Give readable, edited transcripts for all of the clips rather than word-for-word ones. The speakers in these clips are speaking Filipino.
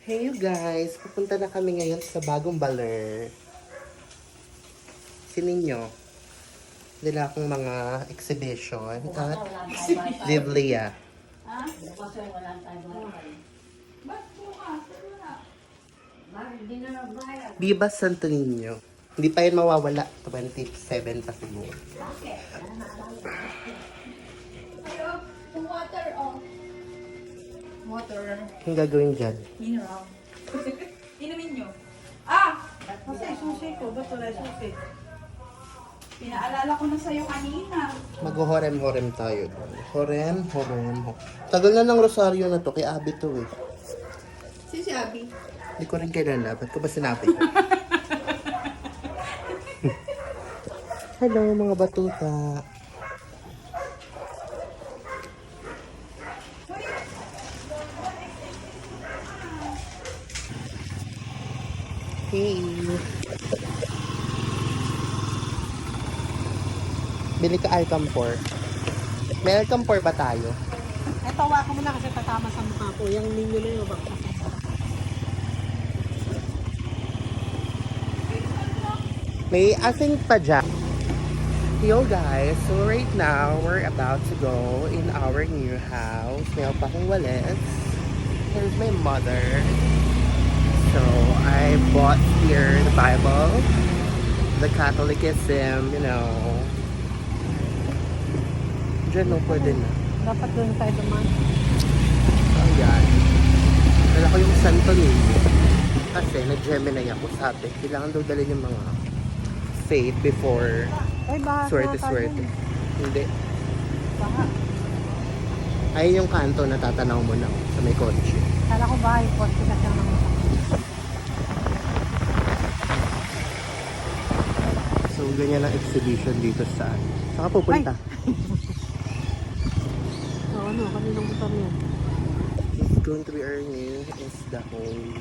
Hey you guys, pupunta na kami ngayon sa bagong baler. Sininyo, nila akong mga exhibition at Biblia. Ha? Bukas ay walang tayo wifi. Ba't bukas? Wala. Bakit di na nagbayad? Viva Santo Niño. Hindi pa yun mawawala. 27 pa siguro. Bakit? Ayo, water oh. Water. Anong gagawin dyan? Mineral. Inumin nyo. Ah! Kasi susi ko. Ba't wala susi? Pinaalala ko na sa'yo kanina. Mag-horem-horem tayo. Horem. Tagal na ng rosaryo na to. Kay Abby to eh. Si Abby. Hindi ko rin kilala. Ba't ko ba sinabi? Hello mga batuta. Hey. Bili ka Alcampor. May Alcampor ba tayo? Eto, wako mo na kasi tatama sa mukha ko. Yung ninyo na yun. May asing pa dyan. Yo guys, so right now, we're about to go in our new house. May pa akong walis. Here's my mother. So, I bought here the Bible, the Catholicism, you know. Diyan, no, pwede na. Dapat doon tayo duman. Ayan. Dala ko yung Santo Niño. Kasi nag-Gemini ako, sabi. Kailangan daw dalhin yung mga faith before Ay, baha. swerte. Hindi. Baha. Ayun yung kanto na tatanaw mo na sa may kotse. Kala ko baha yung poste na siya naman. So, ganyan ang exhibition dito sa saka pupunta. Oo, ano, kaninang motor niya. It's going to be our new is the home.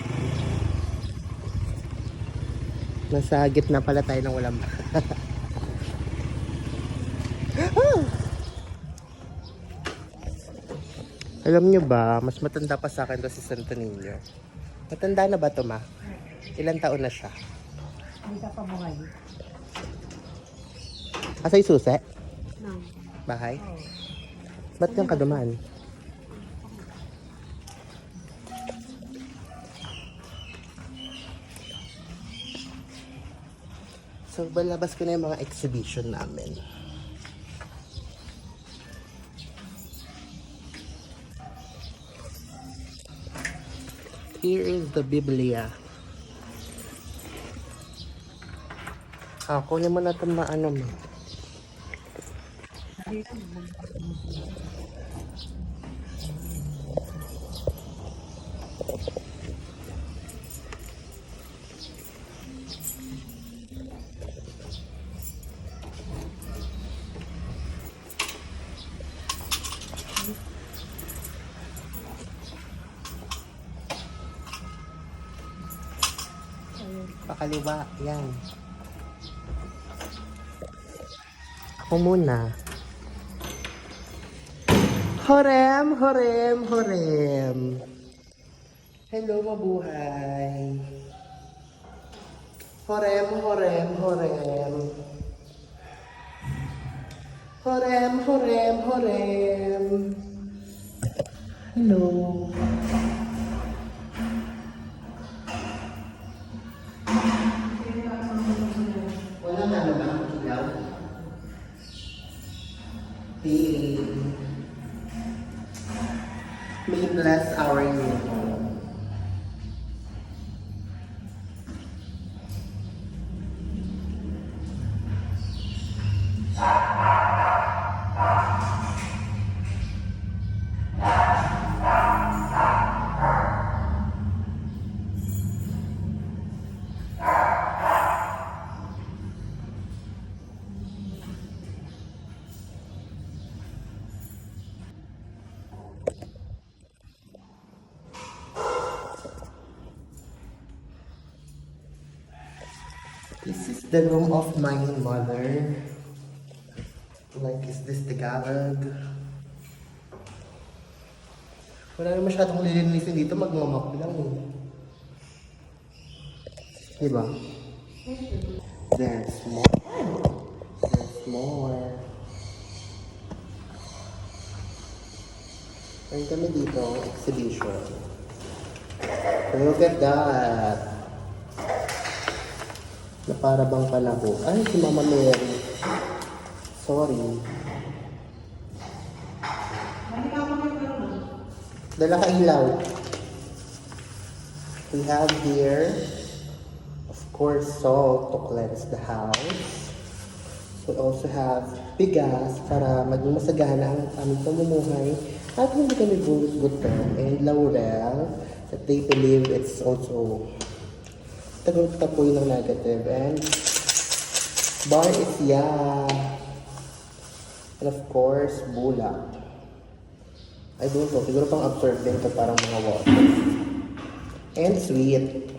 Nasa gitna pala tayo ng walang Alam nyo ba, mas matanda pa sa akin to si Santo Niño. Matanda na ba to, ma? Ilang taon na siya? Hindi ka pa buhay. Asay susi? No. Bahay? Ba't kang kadumaan? So, balabas ko na yung mga exhibition namin. Here is the Biblia. Kunin mo na ito maano mo. Pakaliwa, yan. Ako muna. Horem. Hello, mabuhay. Horem. Hello. Wala na naman ang ilaw. May bless our new home. This is the room of my mother. Like, is this Tagalog? Wala na masyadong lilinisin dito, magmamap lang eh. Diba? There's more. There's more. Meron kami dito, exhibition. Look at that. Na para bang palako. Ay, si Mama Mary. Sorry. Dala ka ilaw. We have here, of course, salt to cleanse the house. We also have bigas para maging masagana ang aming pamumuhay. At hindi kami gutom. And laurel, that they believe it's also tapoy ng negative. And bar is yeah. And of course, bulak. I don't know, siguro pang absorb din ito parang mga water. And sweet.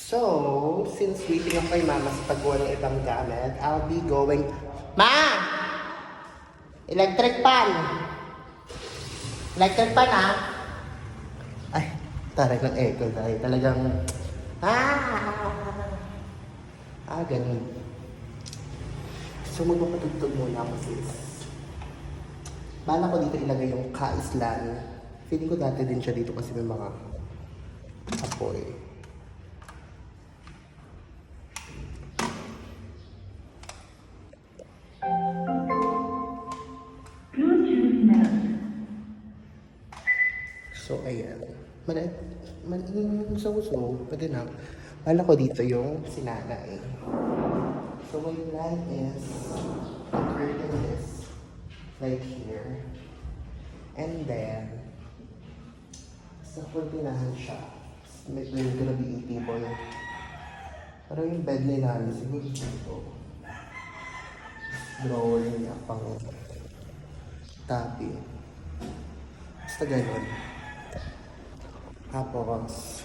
So, since waiting ako kay Mama sa paggawa ng ibang gamit, I'll be going... Ma! Electric pan! Electric pan, ha? Ay, taray ng echo dahil talagang... Ganun. So, magpapatugtog muna ako, sis. Bala ko dito ilagay yung kaislan. Feeling ko dati din siya dito kasi may mga apoy. So, ayan. So, pwede na. Wala ko dito yung sinanay. So, my plan is to curtain this right here. And then, sa kurtinahan siya. There's gonna be a table. Pero yung bed na ilalim, siguro dito. Drawer niya pang tabi. Basta ganun. Tapos,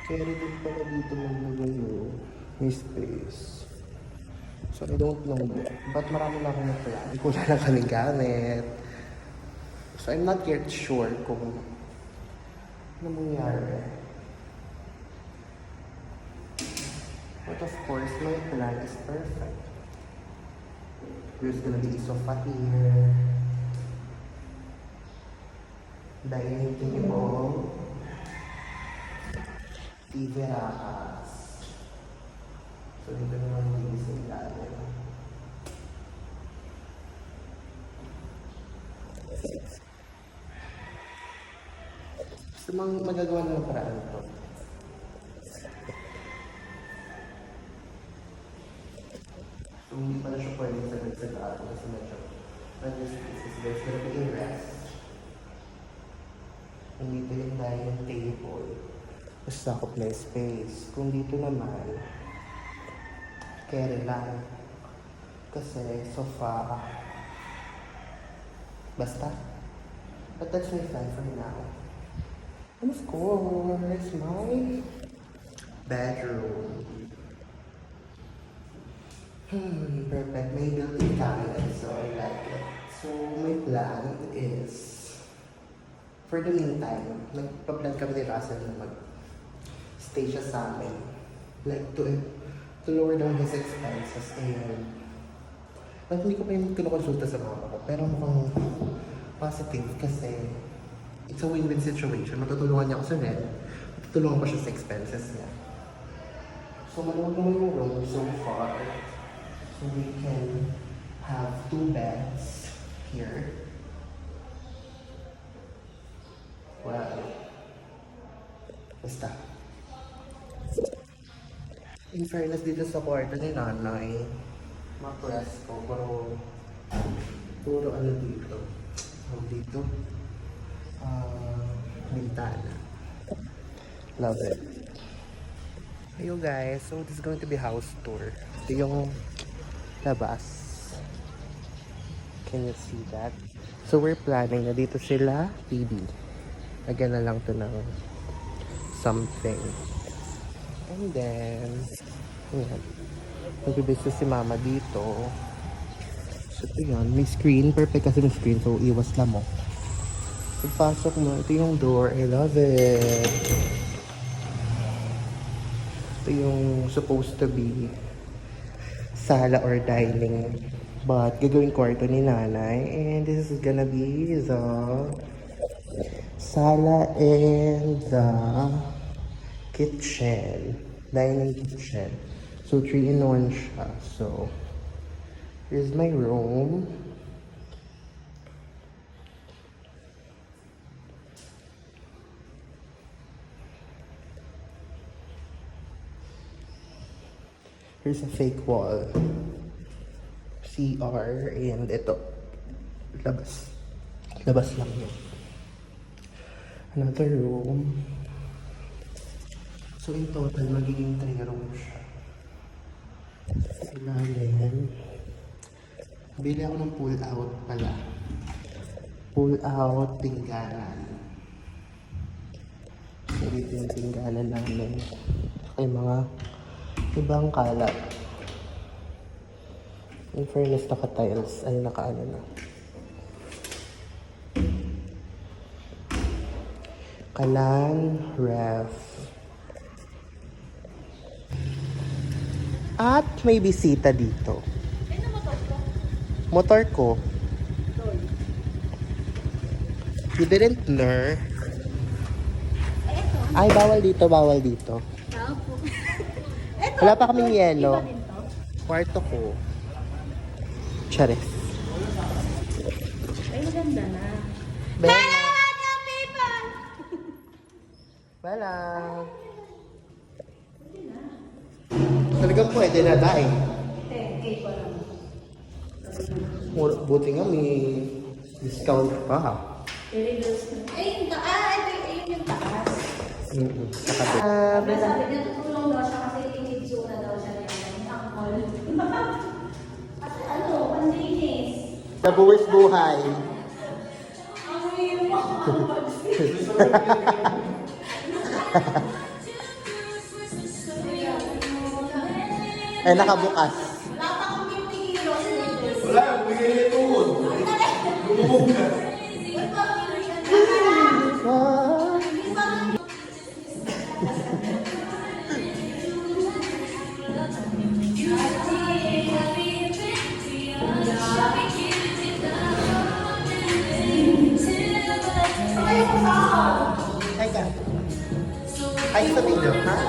carry din pala dito maglagay yung may space. So, I don't know. But marami na akong plan. Hindi ko na lang kami gamit. So, I'm not yet sure kung ano mangyari. But of course, my plan is perfect. There's gonna be a sofa here. Dining table. TV racks. So, dito naman yung isang ilalim. Gusto mong magagawa ng paraan ito. So, hindi pa na siya pwedeng sagad-sagad kasi medyo this is there's gonna be a rest. Kung dito yung dining table, mas sakop na yung space. Kung dito naman, carry lang. Kasi sofa, basta. But that's my plan for now. And of course, my bedroom. Perfect. May built-in cabinet, so I like it. So my plan is, for the meantime, nagpa-plan kami ni Russell na mag-stay siya sa amin. Like, to lower down his expenses. And, but hindi ko pa yung kinukonsulta sa mama ko. Pero mukhang positive kasi it's a win-win situation. Matutulungan niya ako sa rent. Matutulungan pa siya sa expenses niya. So, maluwag naman yung room so far. So, we can have 2 beds here. Wow. Basta. In fairness dito sa kwarto ni nanay, ma-press ko, puro ano dito. Dito. Bintana. Love it. Ayun guys, so this is going to be house tour. Ito yung labas. Can you see that? So we're planning na dito sila, PB. Lagyan na lang to ng something. And then, ayan. Magbibisa si mama dito. So ito yun, may screen. Perfect kasi may screen, so iwas lang mo. Pagpasok mo, ito yung door. I love it. Ito yung supposed to be sala or dining. But gagawin kwarto ni nanay. And this is gonna be the sala and the kitchen. Dining kitchen. So 3-in-1 siya. So here's my room. Here's a fake wall. CR and ito. Labas. Labas lang yun. Another room. So in total, magiging 3 rooms siya. Ilalim. Bili ako ng pull out pala. Pull out pingganan. So dito yung pingganan namin. Ay mga ibang kalat. In fairness, naka-tiles. Ay, naka-ano na. Kalan, ref. At may bisita dito. Motor ko. You didn't know? Ay, bawal dito, bawal dito. Wala pa kaming yelo. Kwarto ko. Charis. Ay, maganda na. Bella! Bella! Talagang pwede na dahil. 10K pa lang. Buti nga may discount pa. Ay, yung taas. Ayun yung taas. Sa kabit. Sabi niya, tutulong daw siya kasi tinidyo na daw siya niya. Yung angkol. Kasi ano, pandinis. Sa buwis buhay. Ay, nakabukas. Wala pa akong 50 kilos. Wala, bigay niya tuhod. Lumubog na. Hi ka. Hi sa video. Hi.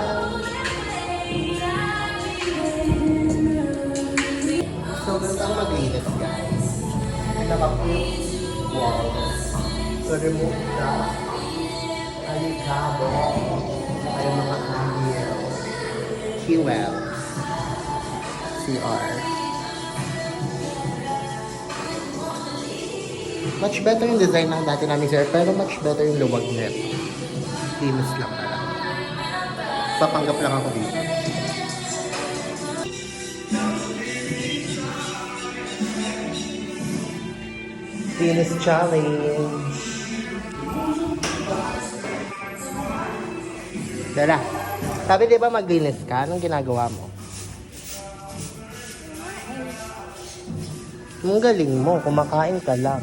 So, gusto ang maglinis, guys. Pinaka-quick walls. So, remove the alikabo. Saka yung mga anghel. Keywells. CR. Much better yung design ng dati namin sir, pero much better yung luwag nito. Linis lang pala. Papanggap lang ako dito. Linis challenge. Dala. Sabi di ba maglinis ka? Anong ginagawa mo? Ang galing mo, kumakain ka lang.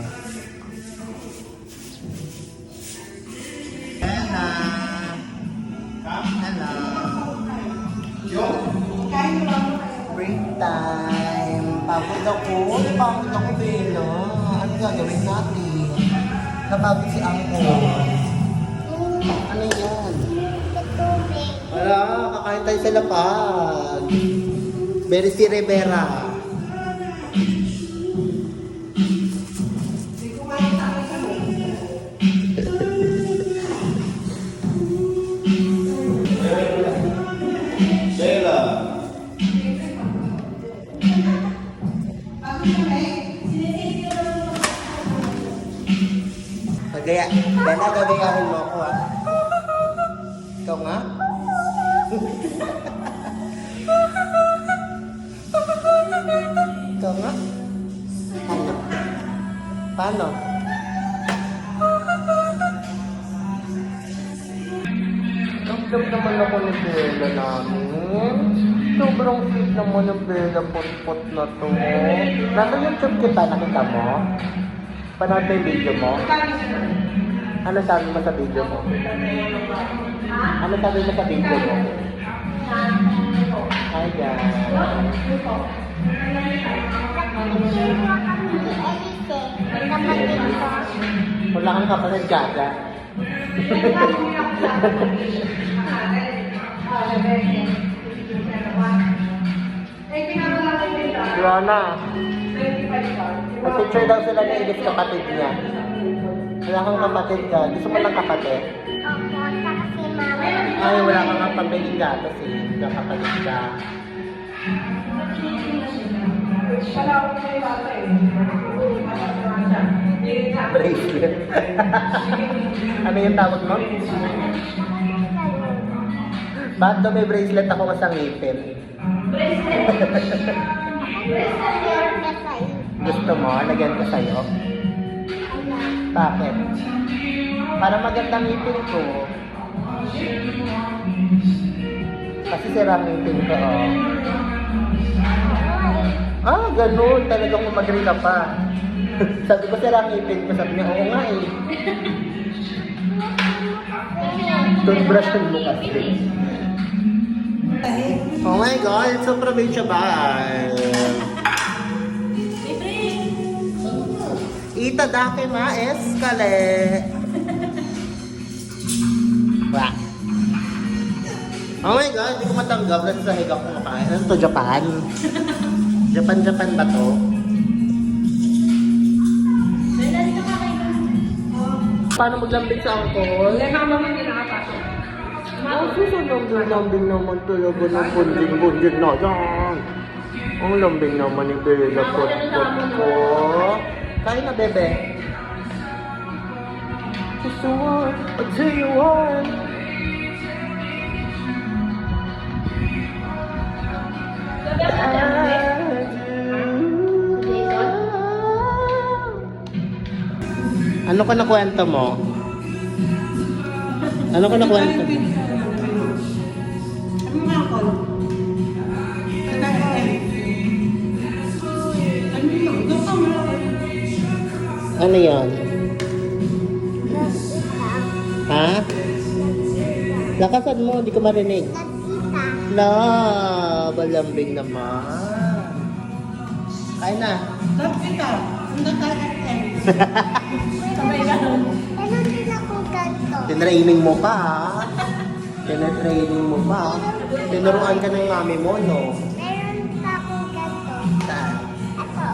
Break time. Pagod ako. Pagod ako, Bella. Ano gagawin natin? Napagod si Angko. Ano yan? Wala, kakain tayo sa lapag. Very si Rivera. Bella. Pagaya, Bella, gagayahin mo ako ah. Ikaw nga? Ano? Nagdam naman ako ni Bella namin. Sobrang sweet naman ng Bella pot-pot na to. Nasa YouTube kita, nakita mo? Panood mo yung video mo? Ano sabi mo sa video mo? Ano sabi mo sa video mo? Hi guys. Wala kang kapatid gaga. Rona, mag-picture daw sila ni Edith kapatid niya. Wala kang kapatid ka. Gusto mo lang kapatid? Opo, saka si mama. Ay, wala kang nga pambiling gatas eh. Kapatid ka. Bracelet. Ano yung tawag mo? Bakit daw may bracelet ako sa ngipin? Gusto mo? Lagyan ko sa'yo? Bakit? Para magandang ngipin ko. Kasi sira ang ngipin ko, oh. Ah, ganun. Talagang umagri ka pa. Sabi ko sira ang ngipin ko. Sabi niya, oo nga eh. Toothbrushin mo kasi. Oh my God, it's so provincial. Itadake ma eskale. Wah. Oh my God, hindi ko matanggap. Nasa sahig ako kumakain. Ano to, Japan? Japan ba to? Paano maglambing sa alcohol? Wala na naman yung nakapasok. Ang susunod-lambing naman talaga ng bunjing-bunjing na yan. Ang lambing naman ni Bella pot-pot ko. Kain na, bebe. Gusto mo, I'll tell you what. Ano ka na kwento mo? Ano ka na kwento mo? Ano yan? Ha? Lakasan mo, hindi ko marinig. La, balambing naman. Kain na. Ano din ako ganito? Tinraining mo pa, ha? Tinraining mo pa. Tinuruan ka ng mami mo, no? Meron pa akong ganito. Saan? Ito.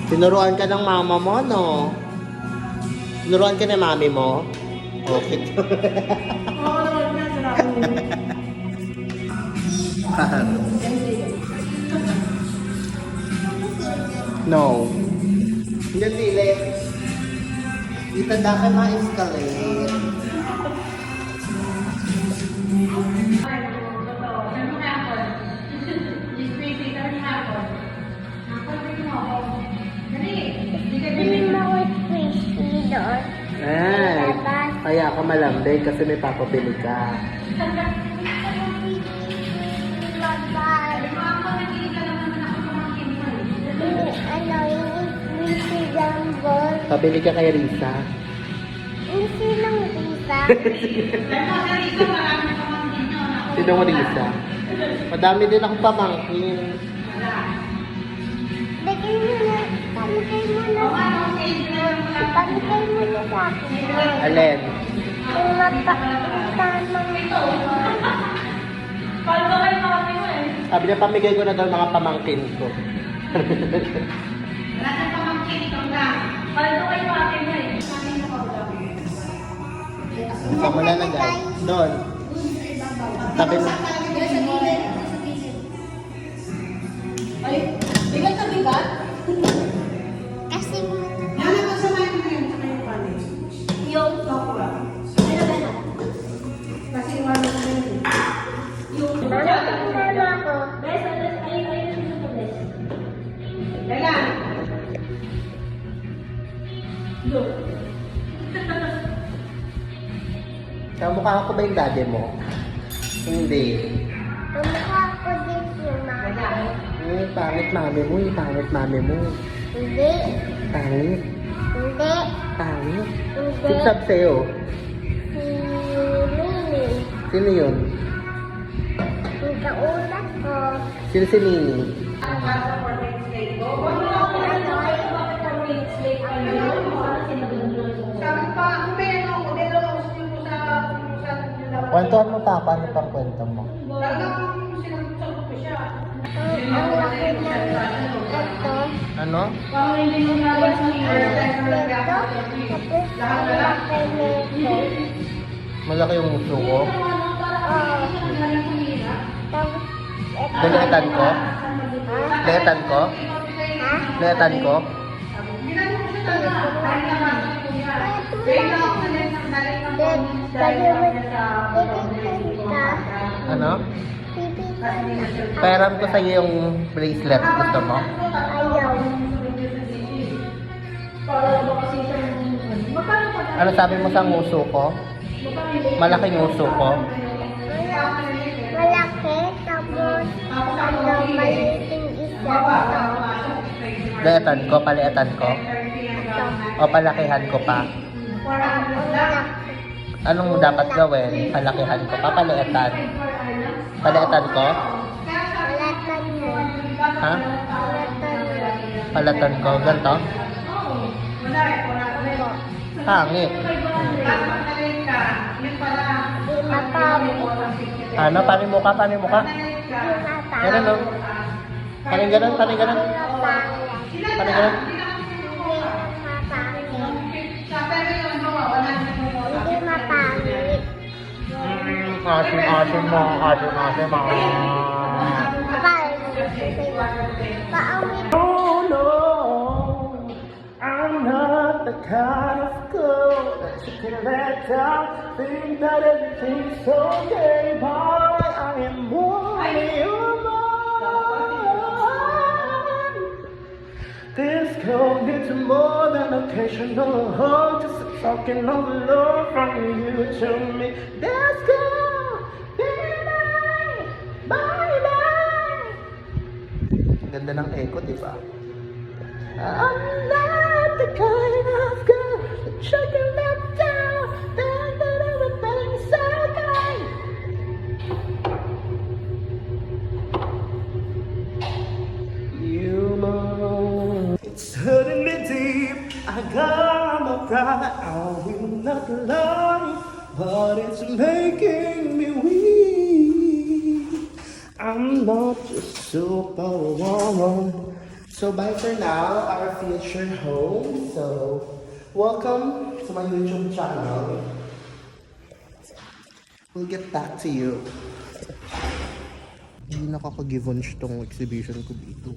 Tinuruan ka ng mama mo, no? Tinuruan ka ng mami mo? Okay. No. Hindi sili. Itanda ka ma-escalate. Hindi mo crispy doon. Ay, kaya ka malambing kasi may papabili ka. Pabili ka kay Risa. Sinong Risa? Sino mo Risa? Madami din akong pamangkin. Pamigay mo na sa akin. Alin? Yung mapakasama ito. Paano ba kayo makapin mo eh? Sabi niya, pamigay ko na daw mga pamangkin ko. Wala kang pamangkin, ikaw lang. Paano kayo makapin mo eh? Saan mo lalagay? Doon. Sabi mo. Ay, bigat na bigat? Kasi Nana, kasamahin mo yun sa kayong panin. Yung okra. Ano ba na? Kasi wala ko yun. Yung Kamukha ko ba yung daddy mo? Hindi. Ang mukha ko din si mama. Pangit mami mo. Yung pangit mami mo. Hindi. Pangit. Hindi. Pangit. Hindi. Sino sabi sa'yo? Si Mimi. Sino yun? Yung kausap ko. Sino si Nini? Kwentuhan mo pa, paano pang kwento mo? Ang laki ng ito. Ano? Tapos ang laki nito. Malaki yung muso ko. Oo. Tapos ito. Dalitan ko? Ha? Dalitan ko? Ha? Dalitan ko? Ano? Pairam ko sa'yo yung bracelet. Gusto mo? Ayaw. Ano sabi mo sa nguso ko? Malaking nguso ko? Malaki, tapos maliiting isa. Dalitan ko? Paliatan ko? Ito. O palakihan ko pa? Anong dapat gawin? Palakihan ko pa? Paliatan? Paliatan ko? Palatan mo. Ha? Palatan mo. Palatan ko? Ganto? Pangit. Di mapangit. Ano? Panimuka? Panimuka? Di mapangit. Ganun no? Paning ganun? Paning ganun? Di mapangit. Paning ganun? Hindi mapangit. Asim-asim mo. Asim-asim mo. Paawit. Oh no, I'm not the kind of girl that you can let down. Think that everything's okay, boy. I am only human. This girl needs more than occasional hug, just a talking of love from you to me. This girl, bye bye, bye. Ganda ng echo, di ba? I'm not the kind of girl that you can let down. Think that everything's okay. You know it's hurting me deep. I got my pride. I will not lie, but it's making me weak. I'm not just superwoman. So bye for now, our future home. So welcome to my YouTube channel. We'll get back to you. Hindi nakaka-give on tong exhibition ko dito.